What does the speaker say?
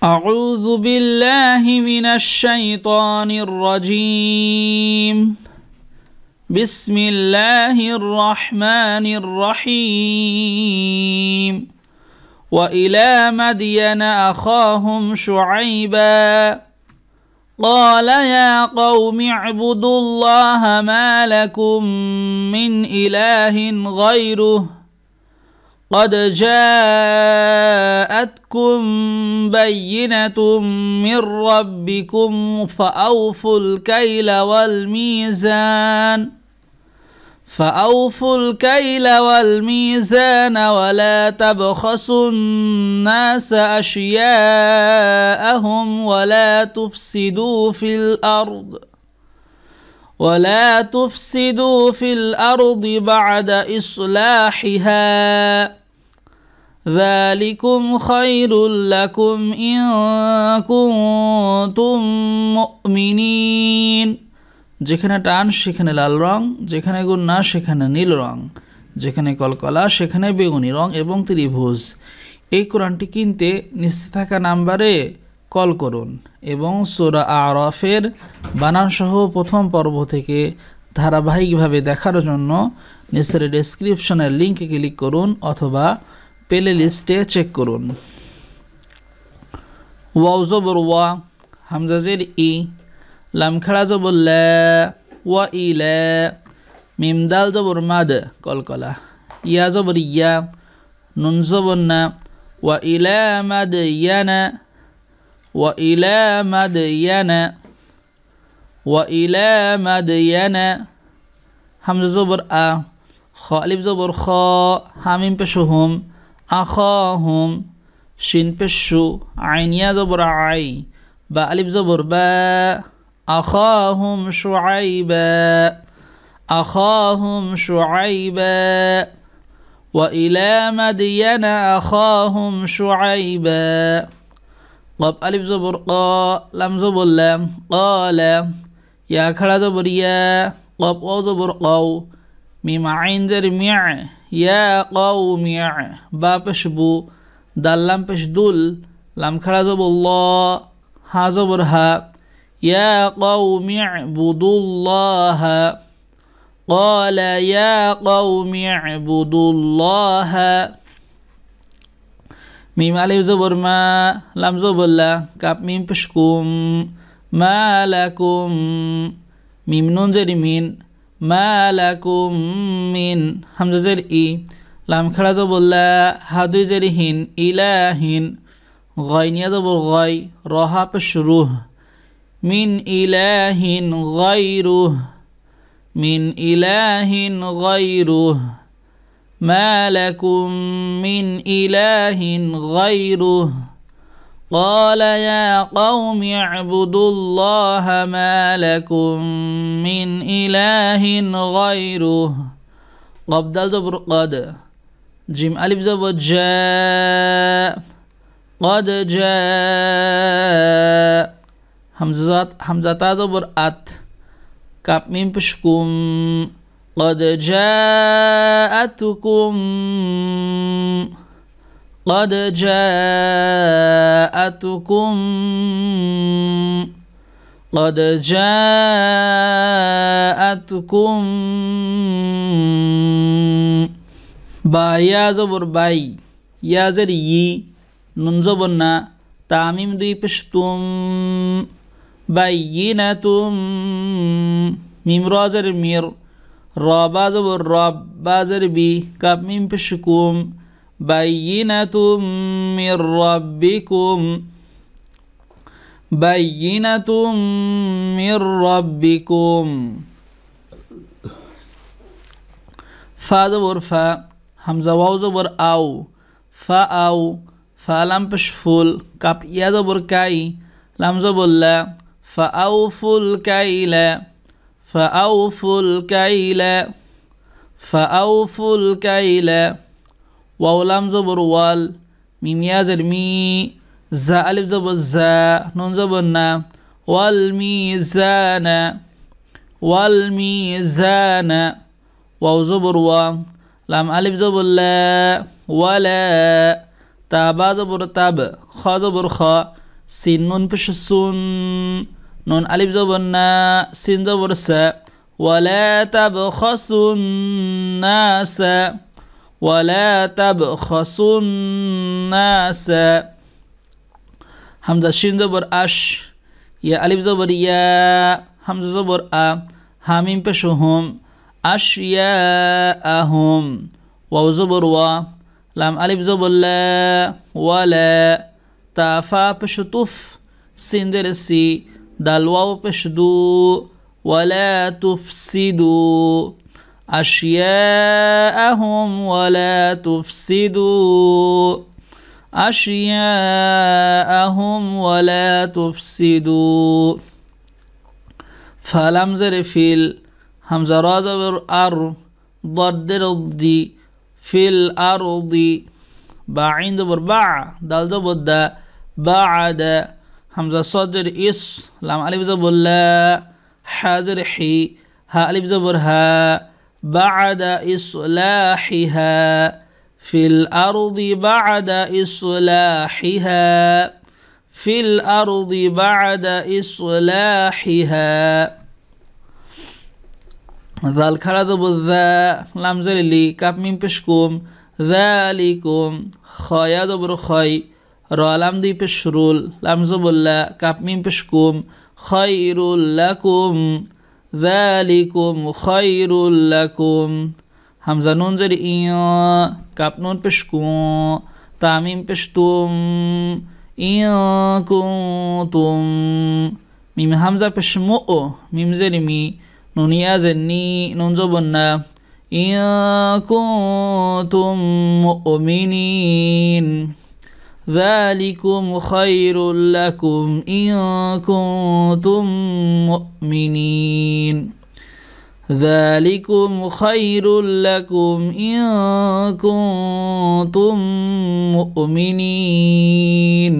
أعوذ بالله من الشيطان الرجيم بسم الله الرحمن الرحيم وإلى مدين أخاهم شعيبا قال يا قوم اعبدوا الله ما لكم من إله غيره قد جاءتكم بينة من ربكم فأوفوا الكيل والميزان ولا تبخسوا الناس أشياءهم ولا تفسدوا في الأرض بعد إصلاحها ذلكم خير لكم إن كنتم مؤمنين যেখানে টান সেখানে লাল রং, যেখানে গুণনা সেখানে নীল রং, যেখানে কলকলা সেখানে বেগুনি রং এবং ত্রিভুজ। এই কোরআনটি কিনতে নিচে থাকা নাম্বারে কল করুন এবং সূরা আরাফের বানান সহ প্রথম পর্ব থেকে ধারাবাহিকভাবে দেখার জন্য নিচের ডেসক্রিপশনের লিংকে ক্লিক করুন অথবা প্লে লিস্টে চেক করুন। ওয়াও জবর ওয়া, হামজা জের ই, লাম খাড়া জবর লা, ওয়া ইলা, মিম দাল জবর মাদ কলকলা, ইয়া জবর ইয়া, নুন জবর না, ওয়া ইলা মাদয়ানা ওয়া ইলা মাদয়ানা, হামজা জবর আ, খ আলিফ জবর খ, হামিম পেশ হুম, আখাহুম, শিন পেশ শু, আইন ইয়া জবর আই, বা আলিফ জবর বা, আখাহুম শুআইবা ওয়া ইলা মাদিয়ানা আখাহুম শুআইবা, কফ আলিফ জবর ক, লাম জবর লাম, ক্বালা, ইয়া খাড়া জবর ইয়া, কফ ওয়াও জবর কও, মিম আইন জের মিয়া, ইয়া কওমি, বা পেশ বু, দাল লাম পেশ দুল, লাম খাড়া জবর ল, হা জবর হা, ইয়া কওমি ইবুদুল্লাহ, ক্বালা ইয়া কওমি ইবুদুল্লাহ, মিম আলিফ জবর মা, লাম জবর লা, কাপ মিম পেশ কুম, মা লাকুম, মিম নুন জের মিন, মা লাকুম মিন, হামজা জের ই, লাম খাড়া জবর লা, হা দুই জের হিন, ইলাহিন, গয় নিয়া জবর গয়, রহা পেশ রুহ, মিন ইলাহিন গায়রুহ, মা লাকুম মিন ইলাহিন গায়রুহ, قال يا قوم اعبدوا الله ما لكم من إله غيره قف دال زبر قد، جيم ألف زبر جاء، قد جاء، همزة تا زبر أت، كاف ميم بشكم، قد جاءتكم বা ইয়া জবর বাই, ইয়া জের ই, নুন জবর না, তামিম দুই পেশ তুম, বাইয়িনাতুম, মিম র জের মির, র বা জবর রব, বা জের বি, কাপ মিম পেশ কুম, বাইয়িনাতুম মির রাব্বিকুম, ফা জবর ফা, হামজা ওয়াও জবর আও, ফা আও, ফা লাম পেশ ফুল, কাপ ইয়া জবর কাই, লাম জবর লা, ফা আউফুল কাইলা, ওয়াও লাম জবর ওয়াল, মিম ইয়া জের মি, জা আলিফ জবর জা, নুন জবর না, ওয়াল মিজানা, ওয়াও জবর ওয়া, লাম আলিফ জবর লা, ওয়ালা, তা বা জবর তাব, খ জবর খ, সিন নুন পেশ সুন নুন আলিফ জবর না সিন জবর সা ওয়ালা তাবখাসুন নাসা ওয়ালা তাবখাসুন নাসা হামজা শিন জবর আশ ইয়া আলিফ জবর ইয়া হামজা জবর আ হামিম পেশ হুম আশিয়া আহুম ওয়াও জবর ওয়া লাম আলিফ জবর লা ওয়ালা তা ফা পেশ তুফ সিন দের সি দাল ওয়াও পেশ দু ওয়ালা তুফসিদু আশিয়াআহুম ওয়ালা তুফসিদু আশিয়াআহুম ওয়ালা তুফসিদু ফালাম জেরে ফিল হামজা রা জবর আর ضد الضي في الأرض با عين زبر با دال زبر دا بعد همزة صدر إس لام ألف زبر لا حاضر حي ها ألف زبر ها بعد إصلاحها في الأرض بعد إصلاحها في الأرض بعد إصلاحها ذال خلا زبر ذا لام زر لي كاف ميم بشكم ذلكم خايا زبر خاي را لام دي بشرول لام زبر لا كاف ميم بشكم خير لكم ذلكم خير لكم همزة نون زر إن كاف نون بشكم تاميم بشتم إن كنتم ميم همزة بشمو ميم زر مي نونيا زني نون زبنا إن كنتم مؤمنين ذلكم خير لكم إن كنتم مؤمنين ذلكم خير لكم إن كنتم مؤمنين